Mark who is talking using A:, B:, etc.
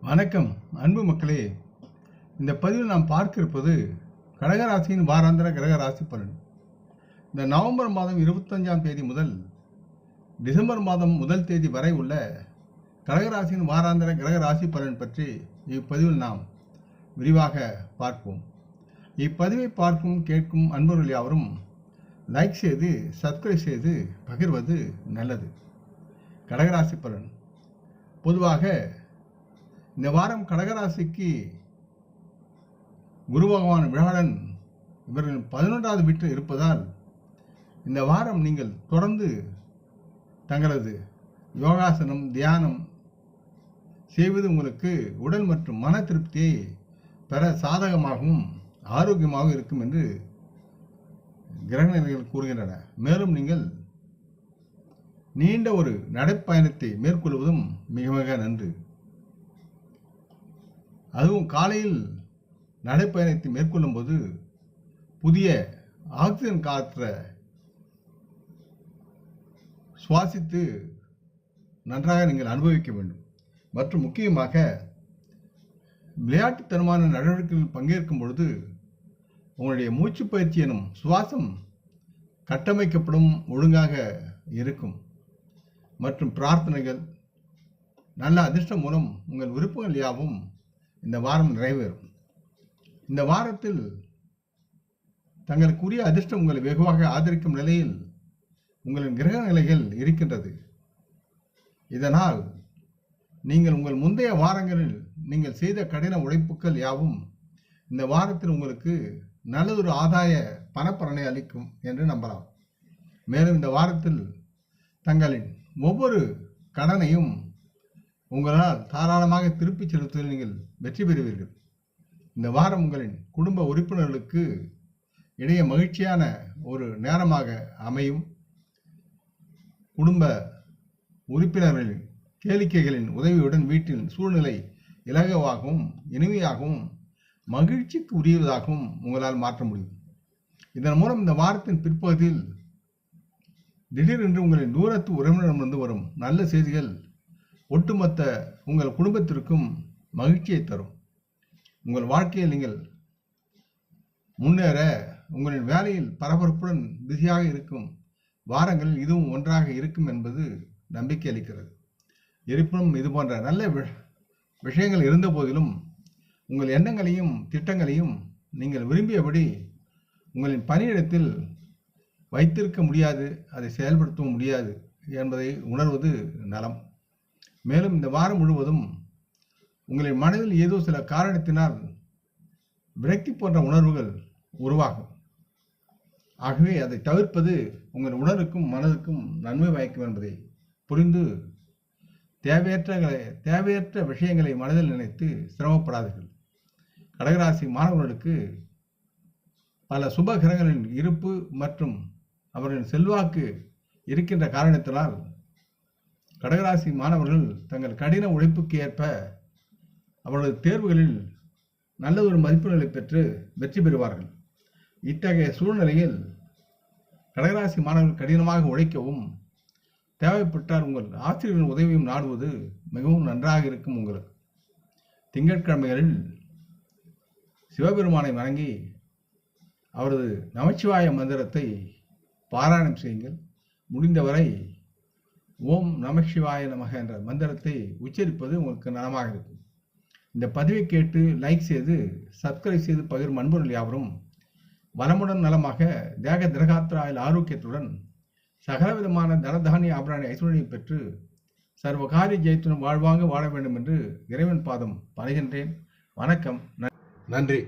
A: வணக்கம் அன்பு மக்களே. இந்த பதிவில் நாம் பார்க்க இருப்பது கடகராசியின் வாராந்திர கிரக ராசி பலன். இந்த நவம்பர் மாதம் 25ஆம் தேதி முதல் டிசம்பர் மாதம் 1 தேதி வரை உள்ள கடகராசியின் வாராந்திர கிரக ராசி பலன் பற்றி இப்பதிவில் நாம் விரிவாக பார்ப்போம். இப்பதிவை பார்க்கும் கேட்கும் அன்பர்கள் யாவரும் லைக் செய்து சப்ஸ்கிரைப் செய்து பகிர்வது நல்லது. கடகராசி பலன். பொதுவாக இந்த வாரம் கடகராசிக்கு குரு பகவான் வியாழன் இவர்கள் 11வது வீட்டில் இருப்பதால் இந்த வாரம் நீங்கள் தொடர்ந்து தங்களது யோகாசனம் தியானம் செய்வது உங்களுக்கு உடல் மற்றும் மன திருப்தியை பெற சாதகமாகவும் ஆரோக்கியமாகவும் இருக்கும் என்று கிரகநிலைகள் கூறுகின்றன. மேலும் நீங்கள் நீண்ட ஒரு நடைப்பயணத்தை மேற்கொள்வதும் மிக மிக நன்று. அதுவும் காலையில் நடைப்பயணத்தை மேற்கொள்ளும் போது புதிய ஆக்சிஜன் காற்றை சுவாசித்து நன்றாக நீங்கள் அனுபவிக்க வேண்டும். மற்றும் முக்கியமாக விளையாட்டுத்தனமான நடவடிக்கைகளில் பங்கேற்கும் பொழுது உங்களுடைய மூச்சு பயிற்சி எனும் சுவாசம் கட்டமைக்கப்படும், ஒழுங்காக இருக்கும். மற்றும் பிரார்த்தனைகள் நல்ல அதிர்ஷ்டம் மூலம் உங்கள் விருப்பங்கள் யாவும் இந்த வாரம் நிறைவேறும். இந்த வாரத்தில் தங்களுக்குரிய அதிர்ஷ்டம் உங்களை வெகுவாக ஆதரிக்கும் நிலையில் உங்களின் கிரக நிலைகள் இருக்கின்றது. இதனால் நீங்கள் உங்கள் முந்தைய வாரங்களில் நீங்கள் செய்த கடின உழைப்புக்கள் யாவும் இந்த வாரத்தில் உங்களுக்கு நல்லதொரு ஆதாய பணப்பலனை அளிக்கும் என்று நம்பலாம். மேலும் இந்த வாரத்தில் தங்களின் ஒவ்வொரு கடனையும் உங்களால் தாராளமாக திருப்பிச் செலுத்துவதில் நீங்கள் வெற்றி பெறுவீர்கள். இந்த வாரம் உங்களின் குடும்ப உறுப்பினர்களுக்கு இடையே மகிழ்ச்சியான ஒரு நேரமாக அமையும். குடும்ப உறுப்பினர்களின் கேளிக்கைகளின் உதவியுடன் வீட்டின் சூழ்நிலை இலகுவாகவும் இனிமையாகவும் மகிழ்ச்சிக்கு உரியதாகவும் உங்களால் மாற்ற முடியும். இதன் மூலம் இந்த வாரத்தின் பிற்பகுதியில் திடீரென்று உங்களின் தூரத்து உறவினரிடமிருந்து வரும் நல்ல செய்திகள் ஒட்டுமொத்த உங்கள் குடும்பத்திற்கும் மகிழ்ச்சியை தரும். உங்கள் வாழ்க்கையில் நீங்கள் முன்னேற உங்களின் வேலையில் பரபரப்புடன் பிஸியாக இருக்கும் வாரங்களில் இதுவும் ஒன்றாக இருக்கும் என்பது நம்பிக்கை அளிக்கிறது. இருப்பினும் இது போன்ற நல்ல விஷயங்கள் இருந்த போதிலும் உங்கள் எண்ணங்களையும் திட்டங்களையும் நீங்கள் விரும்பியபடி உங்களின் பணியிடத்தில் வைத்திருக்க முடியாது, அதை செயல்படுத்தவும் முடியாது என்பதை உணர்வது நலம். மேலும் இந்த வாரம் முழுவதும் உங்களின் மனதில் ஏதோ சில காரணத்தினால் விரக்தி போன்ற உணர்வுகள் உருவாகும். ஆகவே அதை தவிர்ப்பது உங்கள் உணர்வுக்கும் மனதுக்கும் நன்மை பயக்கும் என்பதை புரிந்து தேவையற்ற விஷயங்களை மனதில் நினைத்து சிரமப்படாதீர்கள். கடகராசி மாணவர்களுக்கு பல சுப கிரகங்களின் இருப்பு மற்றும் அவர்களின் செல்வாக்கு இருக்கின்ற காரணத்தினால் கடகராசி மாணவர்கள் தங்கள் கடின உழைப்புக்கு ஏற்ப அவர்களது தேர்வுகளில் நல்லதொரு மதிப்பெண்களை பெற்று வெற்றி பெறுவார்கள். இத்தகைய சூழ்நிலையில் கடகராசி மாணவர்கள் கடினமாக உழைக்கவும் தேவைப்பட்டால் உங்கள் ஆசிரியர்களின் உதவியும் நாடுவது மிகவும் நன்றாக இருக்கும். உங்களுக்கு திங்கட்கிழமைகளில் சிவபெருமானை வணங்கி அவரது நமச்சிவாய மந்திரத்தை பாராயணம் செய்யுங்கள். முடிந்தவரை ஓம் நமசிவாய நமக என்ற மந்திரத்தை உச்சரிப்பது உங்களுக்கு நலமாக இருக்கும். இந்த பதிவை கேட்டு லைக் செய்து சப்ஸ்கிரைப் செய்து பகிரும் அன்பர்கள் யாவரும் வளமுடன் நலமாக தேக திரகாத்திராயில் ஆரோக்கியத்துடன் சகலவிதமான தனதானிய ஆபரண ஐஸ்வர்யம் பெற்று சர்வகாரிய ஜெயத்துடன் வாழ்வாங்க வாழ வேண்டும் என்று இறைவன் பாதம் பணிகின்றேன். வணக்கம். நன்றி.